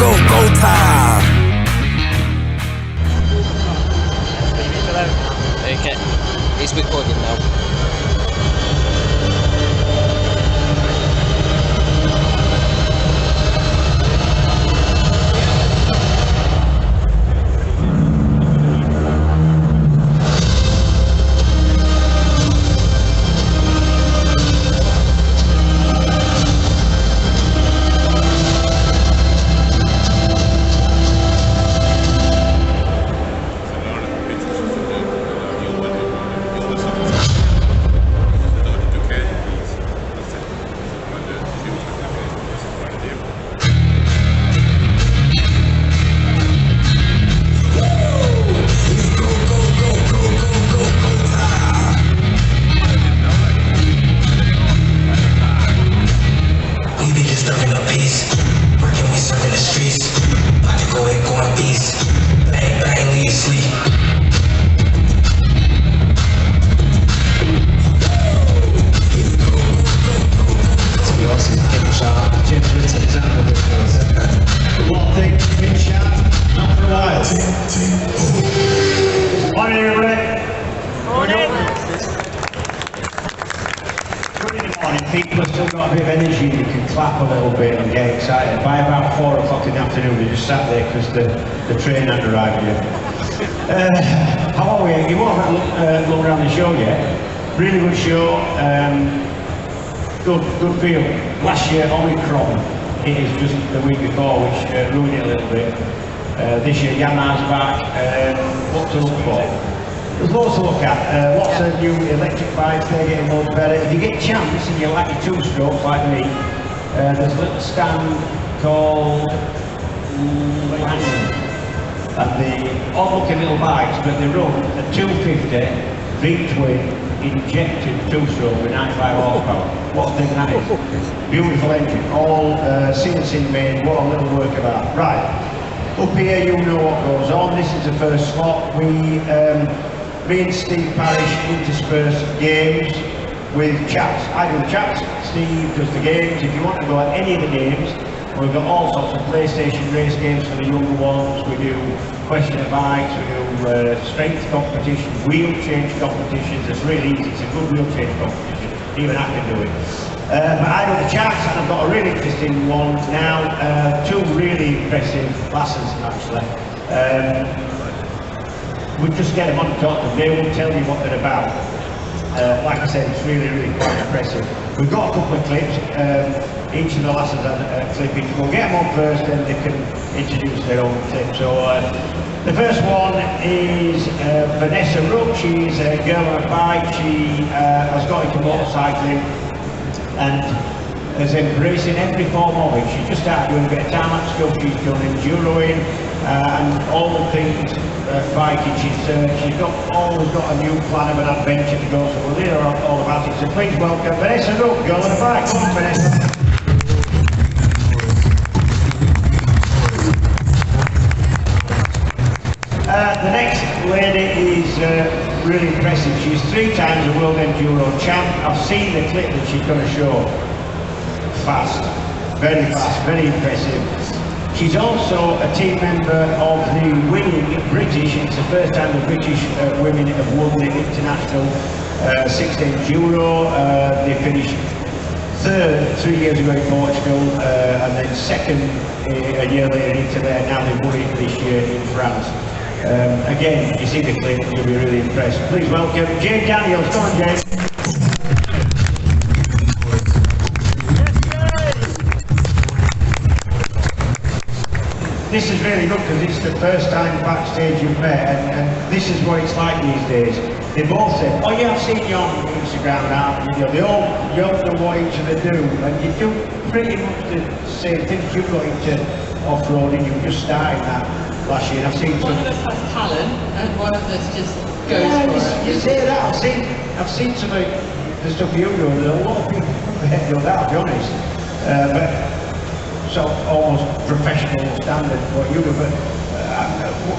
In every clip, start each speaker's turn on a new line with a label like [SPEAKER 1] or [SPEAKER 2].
[SPEAKER 1] go time.
[SPEAKER 2] Okay, it's recording now.
[SPEAKER 3] People have still got a bit of energy, you can clap a little bit and get excited. By about 4 o'clock in the afternoon, we just sat there because the train hadn't arrived yet. How are we? You won't have look around the show yet. Really good show. Good feel. Last year, Omicron, it is just the week before, which ruined it a little bit. This year, Yamaha's back. What to look for? There's lots to look at, lots of new electric bikes, they're getting loads better. If you get a chance and you like your 2-strokes like me, there's a little stand called and the odd-looking little bikes, but they run a 250 V-twin injected 2-stroke with 95 horsepower. What a thing that is. Beautiful engine, all CNC made, what a little work of art. Right, up here you know what goes on. This is the first slot. Me and Steve Parrish intersperse games with chats. I do the chats, Steve does the games. If you want to go at any of the games, we've got all sorts of PlayStation race games for the younger ones. We do question of bikes, we do strength competitions, wheel change competitions. It's really easy, it's a good wheel change competition. Even I can do it. But I do the chats, and I've got a really interesting one now. 2 really impressive lasses actually. We just get them on to talk to them, they will tell you what they're about. Like I said, it's really quite impressive. We've got a couple of clips, each of the lasses has a clip each. We'll get them on first, then they can introduce their own clip. So the first one is Vanessa Rook. She's a girl on a bike. She has got into motorcycling and is embracing every form of it. She just started doing a bit of tarmac stuff, she's done enduroing and all the things biking. She's always got a new plan of an adventure to go, so we'll hear all about it. So please welcome Vanessa Rook, girl on a bike. Come on, Vanessa. The next lady is really impressive. She's 3 times a world enduro champ. I've seen the clip that she's going to show. Fast, very impressive. She's also a team member of the winning British. It's the first time the British women have won the international 16 Enduro. They finished 3rd 3 years ago in Portugal, and then 2nd a year later into there. Now they've won it this year in France. Again, you see the clip, you'll be really impressed. Please welcome Jane Daniels. Come on, Jane. This is really good because it's the first time backstage you've met, and this is what it's like these days. They both said, oh yeah, I've seen you on Instagram now, they all know what each other do, and you do pretty much the same things. You got into off-roading, you just started that last year. I've seen
[SPEAKER 4] one of us has talent and one of us just goes for it.
[SPEAKER 3] You say that, I've seen some of the stuff you do, and a lot of people do that, I'll be honest. But so almost professional standard what you do, but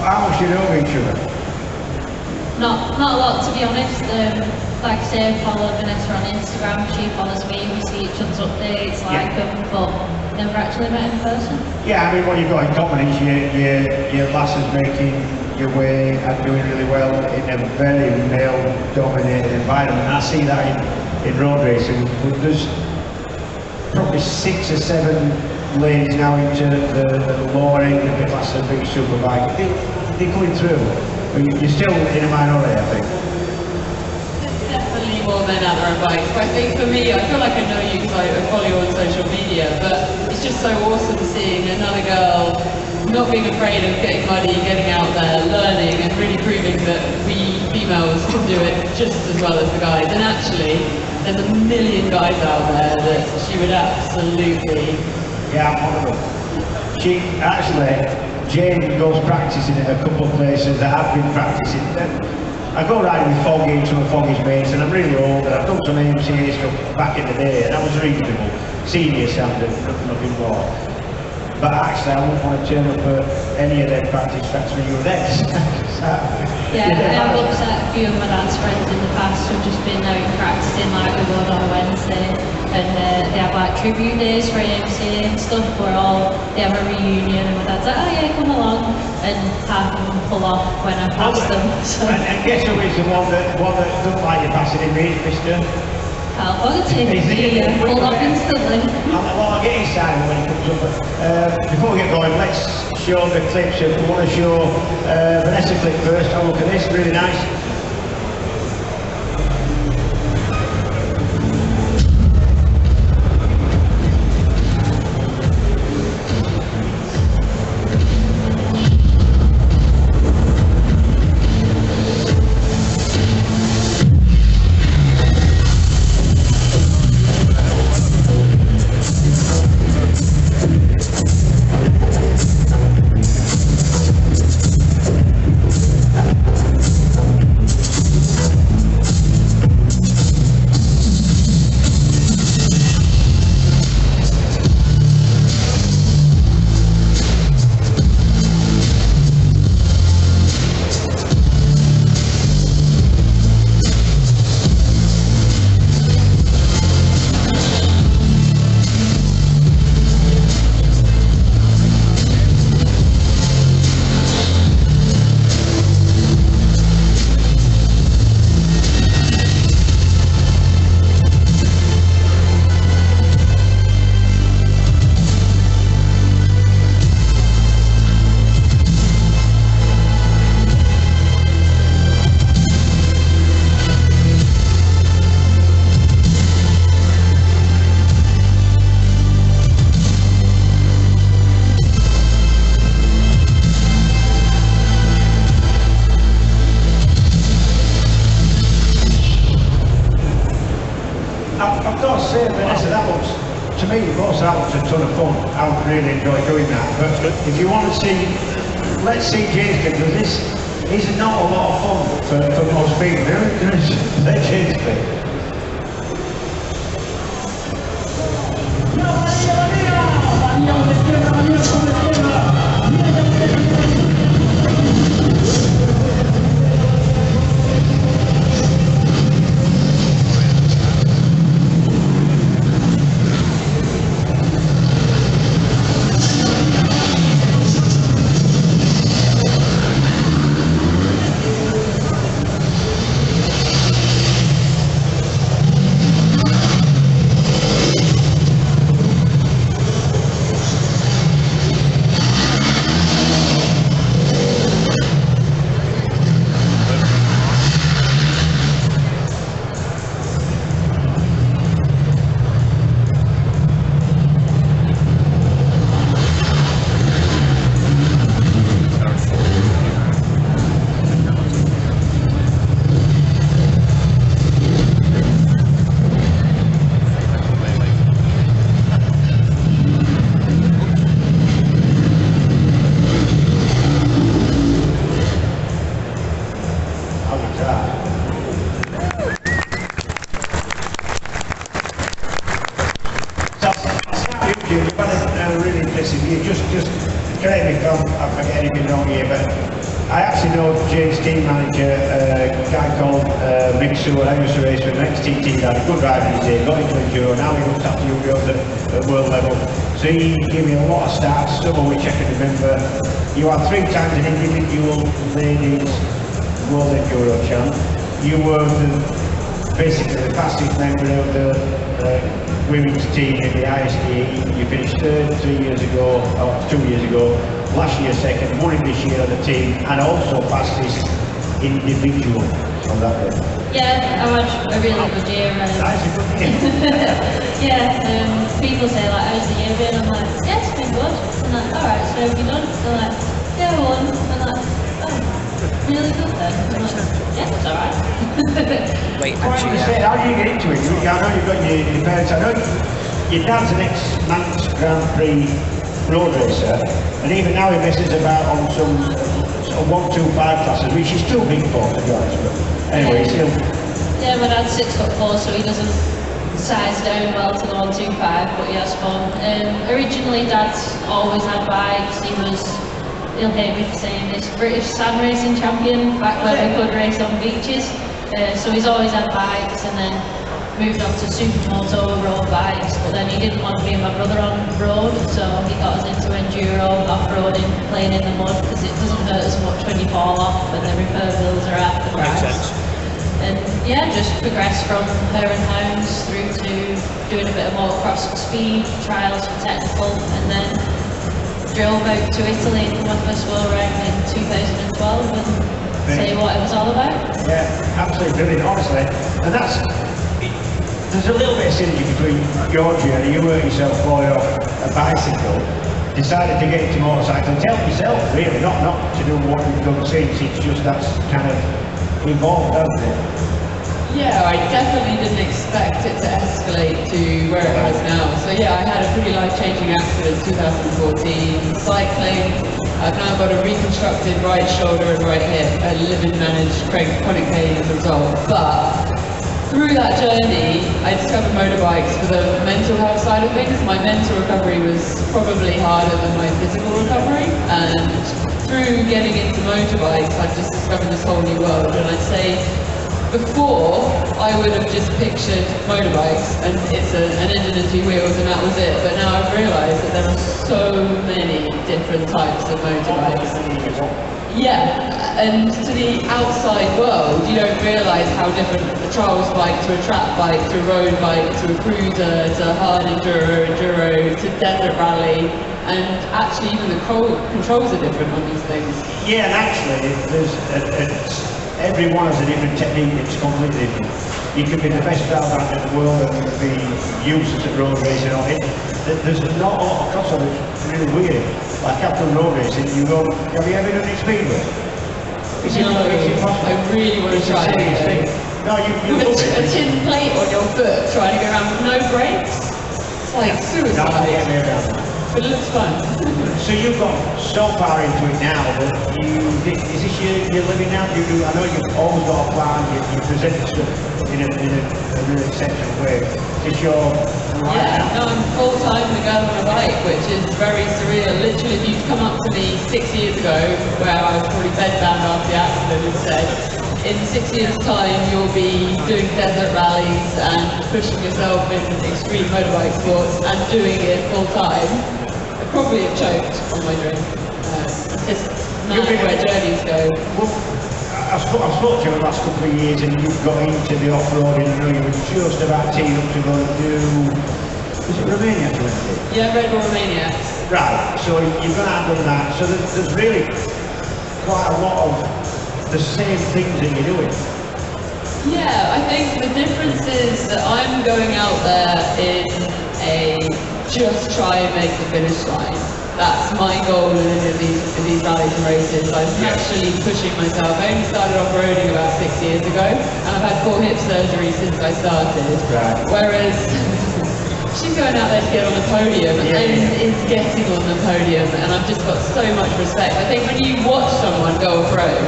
[SPEAKER 3] how much you know of each other?
[SPEAKER 5] Not a lot, to be honest.
[SPEAKER 1] like I say, follow Vanessa on Instagram, she follows me, we see each other's updates, like them, but never actually met in person.
[SPEAKER 3] Yeah, I mean, what you've got in common is your lasses making your way and doing really well in a very male-dominated environment. I see that in road racing. There's probably 6 or 7 lanes now into the lower end of the class of big superbike. They're coming through. You're still in a minority, I think.
[SPEAKER 4] Definitely more men out there on bikes. But I think for me, I feel like I know you because I follow you on social media, but it's just so awesome seeing another girl not being afraid of getting muddy, getting out there, learning and really proving that we females can do it just as well as the guys. And actually, there's a million guys out there that she would absolutely...
[SPEAKER 3] Yeah, I'm one of them. She actually, Jane goes practicing at a couple of places that I've been practicing. I go riding with Foggy and some of Foggy's mates, and I'm really old, and I've done some AMCA stuff back in the day, and I was reasonable, senior standard, nothing more. But actually, I wouldn't want to turn up at any of their practice tracks when you were there.
[SPEAKER 1] Yeah, I've looked at a few of my dad's friends in the past who've just been out practicing like we would on a Wednesday, and they have like tribute days for AMC and stuff where they have a reunion, and my dad's like, oh yeah, come along, and half of them pull off when I pass them. So.
[SPEAKER 3] And guess who is the one that doesn't like you passing in me, Mr.
[SPEAKER 1] I'll positive, he pulled off instantly.
[SPEAKER 3] Well, I'll get inside when it comes up. Before we get going, let's show the clips. If we want to show Vanessa clip first, have a look at this, really nice. I've got to say, Vanessa, that looks, to me, both that looks a ton of fun. I would really enjoy doing that. But if you want to see, let's see James, because this is not a lot of fun for most people. Let James play. Just correct me if I'm forgetting anything wrong here, but I actually know Jane's team manager, a guy called Mick Sewell. I used to race with an XTT, had a good driver in his day, got into enduro, now he looks after you girls at world level. So he gave me a lot of stats, some of which I can remember. You are 3 times an individual ladies world enduro champ. You were basically the fastest member of the women's team in the ISDE. You finished 3rd 3 years ago, or 2 years ago. Last year 2nd, won it this year on the team, and also fastest individual on that day.
[SPEAKER 1] Yeah, I had a really good year.
[SPEAKER 3] That's a good year.
[SPEAKER 1] Yeah, people say like, how's the year been? I'm like, yeah, it's been good. I'm like, alright, so have you done? They're like, yeah, I won. I'm like, oh, really good then. I'm like, yeah, it's alright.
[SPEAKER 2] Wait,
[SPEAKER 3] What
[SPEAKER 2] actually,
[SPEAKER 3] you say, how do you get into it? I know you've got your parents, I know your dad's an ex-Manx Grand Prix road racer, and even now he messes about on some 125 classes, which is too big for, to be honest. But anyway, still.
[SPEAKER 1] Yeah, my dad's 6'4", so he doesn't size down well to the 125, but he has fun. Originally, Dad's always had bikes. He'll hate me for saying this, British sand racing champion back when we could race on beaches. So he's always had bikes, and then moved on to supermoto road bikes, but then he didn't want me and my brother on road, so he got us into enduro, off-roading, playing in the mud, because it doesn't hurt as much when you fall off and the repair bills are half the price.
[SPEAKER 2] makes sense.
[SPEAKER 1] And yeah, just progressed from hare and hounds through to doing a bit of motocross for speed, trials for technical, and then drove out to Italy for my first world round in 2012 and see what it was all about.
[SPEAKER 3] Yeah, absolutely brilliant, honestly. And there's a little bit of synergy between your journey. You worked yourself for a bicycle, decided to get into motorcycle, and help yourself really, not to do what you've done since. It's just that's kind of evolved, hasn't it?
[SPEAKER 4] Yeah, I definitely didn't expect it to escalate to where it was now. So yeah, I had a pretty life-changing accident in 2014, cycling. I've now got a reconstructed right shoulder and right hip, a live and managed chronic pain as a result. But through that journey, I discovered motorbikes for the mental health side of things. My mental recovery was probably harder than my physical recovery, and through getting into motorbikes, I've just discovered this whole new world. And I'd say before, I would have just pictured motorbikes and it's an engine and 2 wheels and that was it. But now I've realised that there are so many different types of motorbikes. Yeah, and to the outside world, you don't realise how different a trials bike to a track bike to a road bike to a cruiser to a hard enduro to desert rally, and actually even the controls are different on these things.
[SPEAKER 3] Yeah, and actually, everyone has a different technique. It's completely different. You can be the best valve in the world and you can be useless at road racing on it. There's not a lot of crossover. It's really weird. Like after road racing, you go, have you ever done it speedway?
[SPEAKER 4] No, I really want to try it.
[SPEAKER 3] No, you
[SPEAKER 4] with a tin plate on your foot, trying to go around with no brakes. It's like suicide.
[SPEAKER 3] No, get me around that.
[SPEAKER 4] But it looks fun.
[SPEAKER 3] So you've got so far into it now that is this your living now? I know you've always got a plan, you present stuff in a really exceptional way. Is your
[SPEAKER 4] Yeah, no, I'm full-time the girl on a bike, which is very surreal. Literally, if you'd come up to me 6 years ago, where I was probably bedbound after the accident and said, in 6 years' time you'll be doing desert rallies and pushing yourself in extreme motorbike sports and doing it full-time, I probably have choked on my drink. It's mad where journeys go.
[SPEAKER 3] Well, I've spoken to you the last couple of years and you've got into the off-roading. I know you were just about teeing up to go and do, was it Romania?
[SPEAKER 4] Yeah, Red Bull Romania.
[SPEAKER 3] Right, so you're going to have done that. So there's really quite a lot of the same things that you're doing.
[SPEAKER 4] Yeah, I think the difference is that I'm going out there in a just try and make the finish line. That's my goal in these rallies and races. I'm actually pushing myself. I only started off-roading about 6 years ago, and I've had 4 hip surgeries since I started.
[SPEAKER 3] Right.
[SPEAKER 4] Whereas she's going out there to get on the podium and is getting on the podium, and I've just got so much respect. I think when you watch someone go off-road,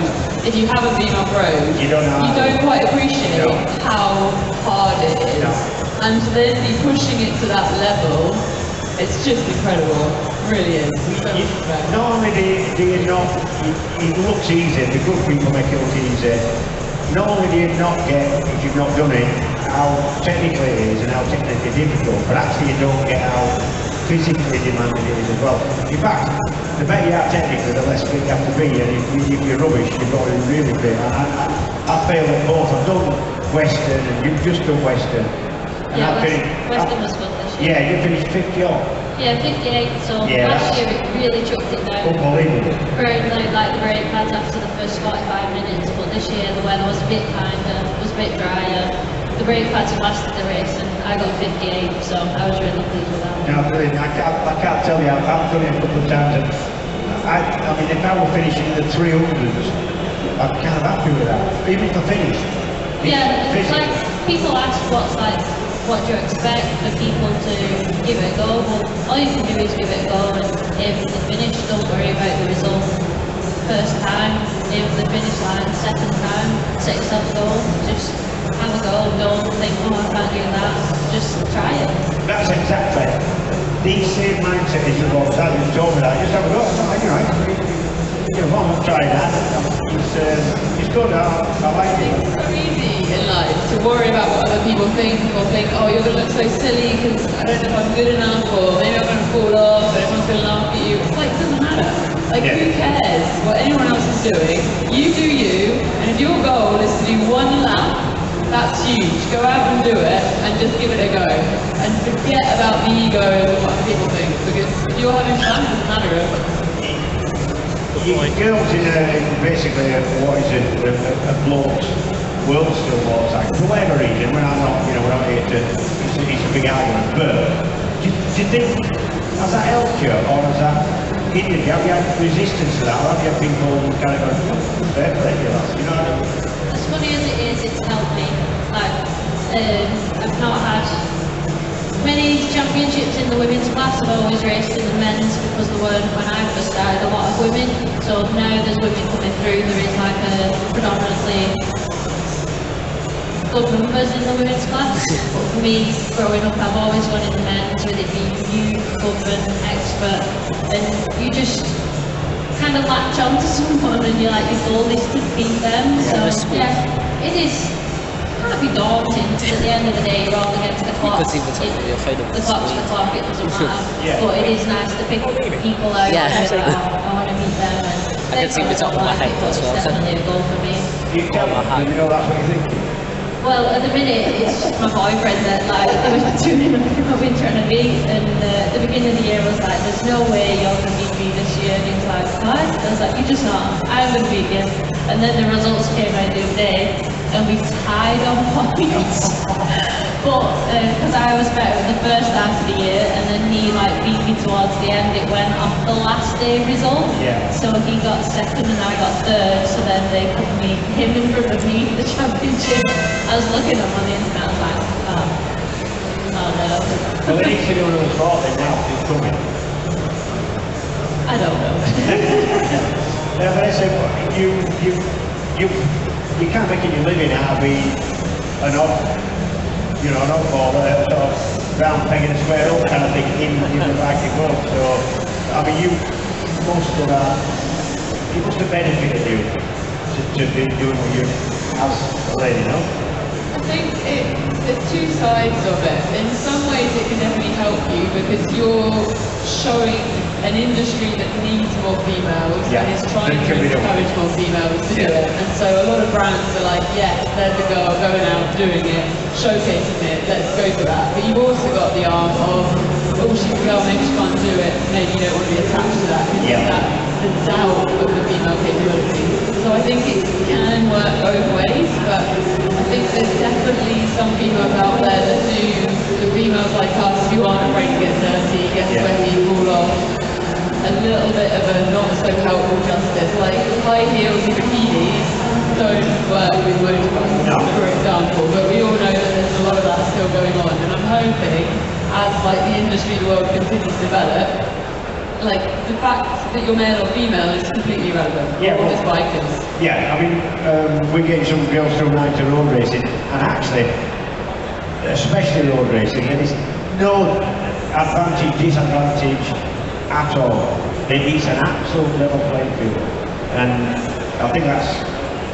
[SPEAKER 4] if you haven't been off-road, you don't quite appreciate how hard it is. And to then be pushing it to that level, it's just incredible. really is.
[SPEAKER 3] Not only do you not, it looks easy, the good people make it look easy. Not only do you not get, if you've not done it, how technically it is and how technically difficult, but actually you don't get how physically demanding it is as well. In fact, the better you are technically, the less fit you have to be, and if you're rubbish, you've got to be really fit. I failed at both. I've done Western and you've just done Western. And
[SPEAKER 1] Yeah, Western was good this year.
[SPEAKER 3] Yeah, you finished 50 off.
[SPEAKER 1] Yeah, 58, so
[SPEAKER 3] Yeah,
[SPEAKER 1] last year it really chucked it down.
[SPEAKER 3] Unbelievable.
[SPEAKER 1] Like the brake pads after the first 45 minutes, but this year the weather was a bit kinder, was a bit drier. The brake pads have lasted the race and I got 58, so I was really pleased with that.
[SPEAKER 3] No, brilliant. I can't tell you, I've done it a couple of times and I mean, if I were finishing in the 300s, I'm kind of happy with that. Even if I finish.
[SPEAKER 1] Yeah, it's like, people ask what do you expect for people to give it a go? Well, all you can do is give it a go, and if they finish, don't worry about the result. First time, if the finish line, second time, set yourself a goal, just have a go, don't think, oh, I can't do that, just try it.
[SPEAKER 3] That's exactly the same mindset as you've always had. You told me that, just have a go, you know, I'm not trying that. It's good, I like it.
[SPEAKER 4] It's so easy in life to worry about what other people think, or think, oh, you're going to look so silly because I don't know if I'm good enough, or maybe I'm going to fall off, and everyone's going to laugh at you. It's like, it doesn't matter. Like, who cares what anyone else is doing? You do you, and if your goal is to do one lap, that's huge. Go out and do it, and just give it a go. And forget about the ego and what people think, because if you're having fun, it doesn't matter.
[SPEAKER 3] Girls in basically what is a bloke's world still looks like, for whatever reason, we're not here to, it's a big argument, but do you think, has that helped you, or has that hindered you? Have you had resistance to that, or have you had people kind of going, fair play, you know what I mean?
[SPEAKER 1] As funny as it is, it's helped me. Like, I've not had many championships in the women's class. I've always raced in the men's because there weren't, when I first started, a lot of women. So now there's women coming through. There is like a predominantly good numbers in the women's class. But for me, growing up, I've always gone in the men's, with it being youth, govern, expert, and you just kind of latch on to someone and you're like, your goal is to beat them. So yeah, it is. Can't be daunting, because at the end of the day you're all against the clock. The clock's the clock, it doesn't matter. But it is nice to pick people out.
[SPEAKER 2] Yeah.
[SPEAKER 1] I want to meet them. And
[SPEAKER 2] I can see the top of my head as well.
[SPEAKER 1] It's definitely a goal for me.
[SPEAKER 3] You tell me, you know that's what you think?
[SPEAKER 1] Well, at the minute it's just my boyfriend that like there was tuning up who I've been trying to beat, and at the beginning of the year I was like, there's no way you're going to beat me this year, and he's like, what? I was like, you're just not, I'm going to beat you. And then the results came out the other day, and we tied on points. But because I was better in the first half of the year, and then he like beat me towards the end, it went off the last day result.
[SPEAKER 3] Yeah.
[SPEAKER 1] So he got second and I got third, so then they put him in front of me for the championship. I was looking up on the internet, I was like, oh no.
[SPEAKER 3] Well, they need to do another sport then now, it's coming.
[SPEAKER 1] I don't know.
[SPEAKER 3] Yeah, but I said, you can't make your living out of being an oddball, sort of round peg in a square hole kind of thing in the biking world. So, I mean, you must have benefited you to be doing what you as a lady, no?
[SPEAKER 4] I think there's two sides of it. In some ways it can definitely help you because you're showing an industry that needs more females and is trying to encourage more females to do it. And so a lot of brands are like, yes, there's a girl going out doing it, showcasing it, let's go for that. But you've also got the arm of, oh, she's a girl, maybe she can't do it, maybe you don't want to be attached to that because that the doubt of the female capability. So I think it can work both ways, but I think there's definitely some females out there that do, the females like us who aren't afraid to get dirty, get sweaty, fall off, a little bit of a not so helpful justice. Like high heels and bikinis don't work with motorbikes, for example, but we all know that there's a lot of that still going on, and I'm hoping as like the industry, the world continues to develop, like the fact that you're male or female is completely irrelevant.
[SPEAKER 3] Yeah,
[SPEAKER 4] all well, bikers.
[SPEAKER 3] Yeah, I mean, we're getting some girls from night to road racing, and actually, especially road racing, there is no advantage, disadvantage at all. It's an absolute level playing field, and I think that's,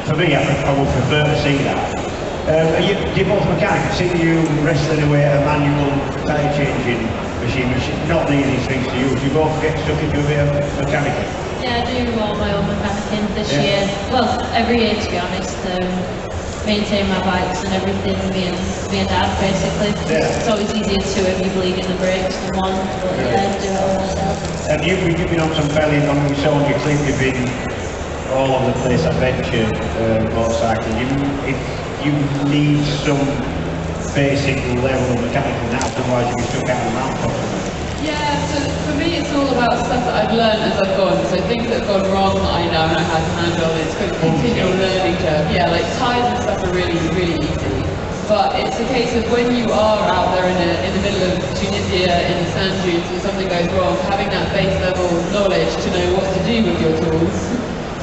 [SPEAKER 3] for me, I would prefer to see that. Do you both mechanics? I've seen you wrestling away at a manual tyre changing machine, not the easiest things to use. You both get stuck into a bit of mechanical.
[SPEAKER 1] Yeah, I do all my own mechanicking this year. Well, every year to be honest. Maintain my bikes and everything, me and Dad basically.
[SPEAKER 3] Yeah.
[SPEAKER 1] It's always easier to if you're bleeding the brakes than one, but yeah, do it all myself.
[SPEAKER 3] Have you been on some fairly long, we saw on your clip, you've been all over the place, adventure, motorcycling. You need some basic level of mechanical now, otherwise you'll be stuck out on the mountain possibly.
[SPEAKER 4] Yeah, so for me it's all about stuff that I've learned as I've gone. So things that have gone wrong that I know and I had to handle. It's kind of continual learning curve. Yeah, like tyres and stuff are really, really easy. But it's a case of when you are out there in the middle of Tunisia in the sand dunes and something goes wrong, having that base level knowledge to know what to do with your tools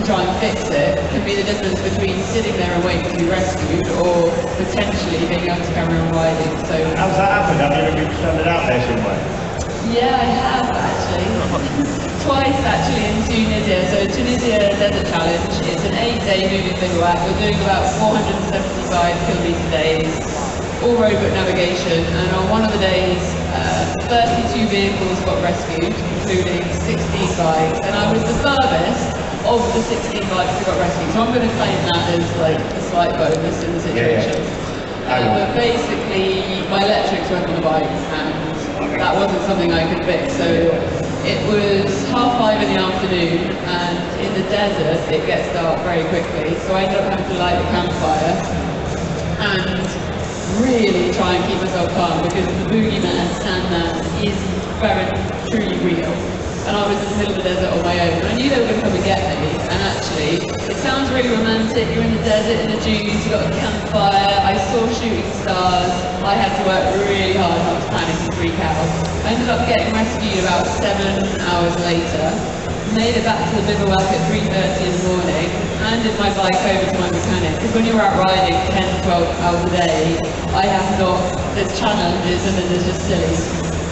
[SPEAKER 4] to try and fix it can be the difference between sitting there and waiting to be rescued or potentially being able to carry on riding. So
[SPEAKER 3] how's that happened? Have you ever been stranded out there somewhere?
[SPEAKER 4] yeah, I have actually. Twice actually in Tunisia. So Tunisia Desert Challenge, it's an 8-day moving bivouac. We're doing about 475 kilometre days, all roadbook navigation, and on one of the days 32 vehicles got rescued, including 16 bikes, and I was the furthest of the 16 bikes that got rescued. So I'm going to claim that as like a slight bonus in the situation. But basically my electrics went on the bike and that wasn't something I could fix. So it was 5:30 in the afternoon, and in the desert it gets dark very quickly. So I ended up having to light a campfire and really try and keep myself calm, because the boogeyman, Sandman, is very truly real. And I was in the middle of the desert on my own, and I knew they were going to come and get me. And actually, it sounds really romantic. You're in the desert, in the dunes, you've got a campfire. I saw shooting stars. I had to work really hard not to panic and freak out. I ended up getting rescued about 7 hours later. Made it back to the bivouac at 3:30 in the morning. Handed my bike over to my mechanic, because when you're out riding 10, 12 hours a day, there's challenges and then there's just silly.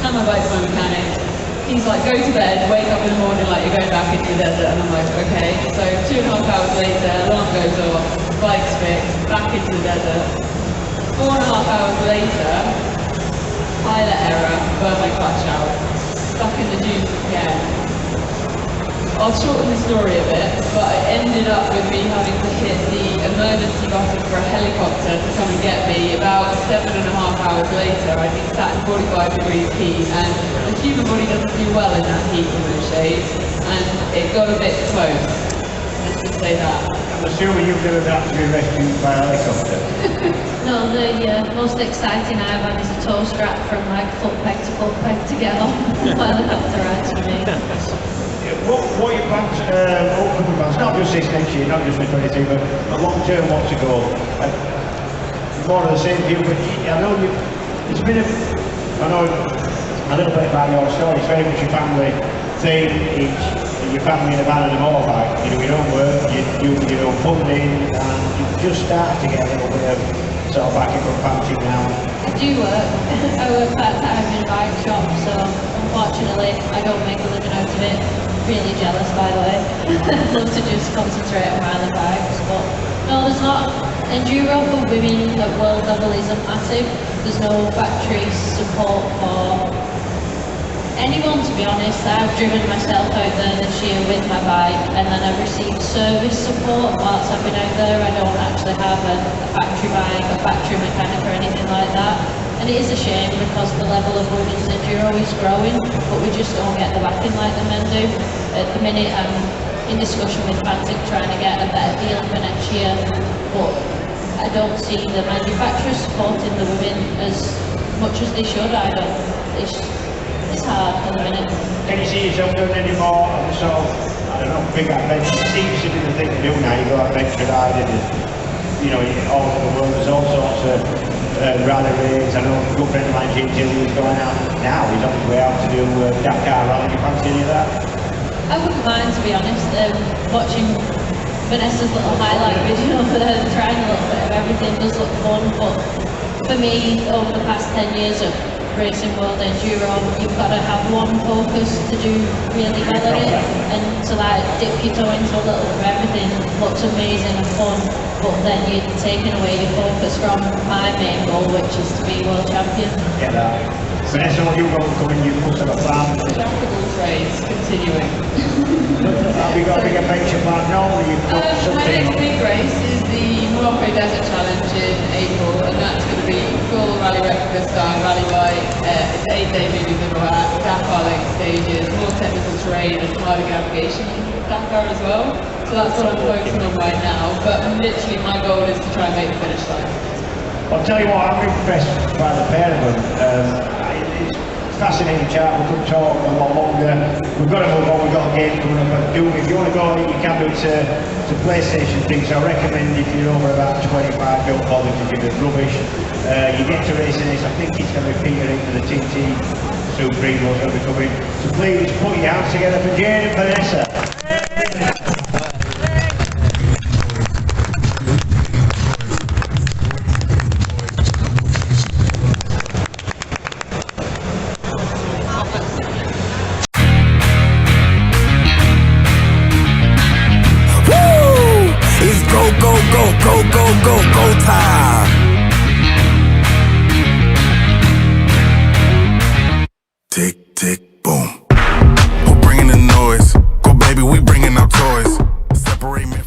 [SPEAKER 4] Hand my bike to my mechanic. He's like, go to bed, wake up in the morning like you're going back into the desert, and I'm like, okay. So 2.5 hours later, alarm goes off, bike's fixed, back into the desert. 4.5 hours later, pilot error, burn my clutch out, stuck in the dunes again. I'll shorten the story a bit, but it ended up with me having to hit the emergency button for a helicopter to come and get me. About 7.5 hours later, I'd been sat in 45 degrees heat, and the human body doesn't do well in that heat in those shades, and it got a bit close. Let's just say that.
[SPEAKER 3] I'm assuming you've never been to be rescued by a helicopter.
[SPEAKER 1] No, the most exciting I've had is a toe strap from like foot peg to get on while helicopter rides for me.
[SPEAKER 3] What are your plans, upcoming plans, not just this next year, not just for 23, but long term, what to go? More of the same view, but I know it's been I know a little bit about your story. It's very much your family thing, your family in a van and a motorbike. You do your own work, you do your own funding, and you just start to get a little bit of sort of backing up punching now.
[SPEAKER 1] I do work. I work part-time in a bike shop, so unfortunately I don't make a living out of it. Really jealous, by the way. I'd love to just concentrate on riding bikes, but no, there's not. Enduro for women at world level isn't massive. There's no factory support for anyone, to be honest. I've driven myself out there this year with my bike, and then I've received service support whilst I've been out there. I don't actually have a factory bike, a factory mechanic or anything like that. And it is a shame, because the level of women's enduro is growing, but we just don't get the backing like the men do. At the minute I'm in discussion with Fantic trying to get a better deal for next year, but I don't see the manufacturers supporting the women as much as they should. It's hard at the minute.
[SPEAKER 3] Can you see yourself doing any more of the sort of, I don't know, big adventure? It seems to be the thing to do now. You go adventure riding, and, you know, all over the world there's all sorts of rally raids. I know a good friend of mine, Jim Tilly, is going out now. He's on his way out to do Dakar rally. Do you fancy any of that?
[SPEAKER 1] I wouldn't mind, to be honest, watching Vanessa's little highlight video of her trying a little bit of everything does look fun, but for me, over the past 10 years of racing world enduro, you've got to have one focus to do really well at it, and to like dip your toe into a little of everything looks amazing and fun, but then you're taking away your focus from my main goal, which is to be world champion.
[SPEAKER 3] Get that. Vanessa, what you got coming? You put on a plan.
[SPEAKER 4] Jack of all trades, continuing.
[SPEAKER 3] Have you got a big adventure plan now? Or you've got
[SPEAKER 4] My
[SPEAKER 3] something?
[SPEAKER 4] next big race is the Morocco Desert Challenge in April, and that's going to be full rally replica style rally bike. It's 8-day moving middle hat, Dakar-like stages, more technical terrain and harder navigation in Dakar as well. So that's what I'm focusing on right now. But literally, my goal is to try and make the finish line.
[SPEAKER 3] I'll tell you what, I'm impressed by the pair of them. It's fascinating chat, we could talk a lot longer. We've got to move on, we've got a game coming up. But if you want to go, you can do it to PlayStation things. I recommend if you're over about 25, don't bother to give it rubbish. You get to racing this, I think it's going to be Peter into the TT Supremo's going to be coming. So please put your hands together for Jane and Vanessa.
[SPEAKER 5] Go time. Tick, tick, boom. We're bringing the noise. Go baby, we bringing our toys. Separate me.